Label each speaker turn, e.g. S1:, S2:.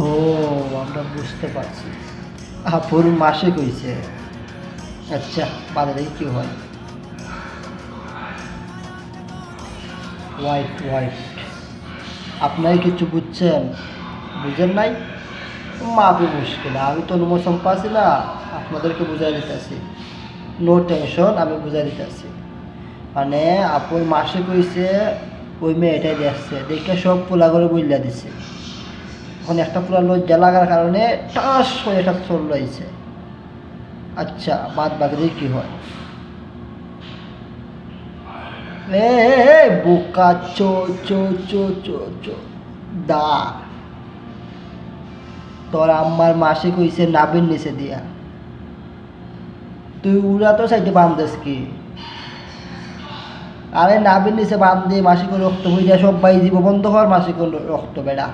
S1: ও, আমরা বুঝতে পারছি। আপুর মাসিক হইছে। আচ্ছা, বাদে দেখি কি হয়। হোয়াইট হোয়াইট, আপনারা কিছু বুঝছেন? বুঝেন নাই? মাপি মুশকিল, আমি তো অনুমোশন পাচ্ছি না। আপনাদেরকে বুঝাই দিতেছি, নো টেনশন, আমি বুঝাই দিতেছি। মানে আপুর মাসিক হইছে, ওই মেয়েটাই দেখছে, দেখে সব পোলা করে বইলা দিছে। এখন একটা পোলা লজ্জা লাগার কারণে টাস করে এটা চল রয়েছে। আচ্ছা, বাদ বাকি দিয়ে কি হয়? এ বোকা, চো চো চো চো চো দা, তোর আম্মার মাসিক হইছে নাবির নিচে দিয়া, তুই উড়া তো সাইডে বান্ধেস কি? আরে নাবির নিচে বান্ধ দিয়ে মাসিক রক্ত হইয়া সব বাই দিব বন্ধ হওয়ার মাসিক রক্ত বেড়া।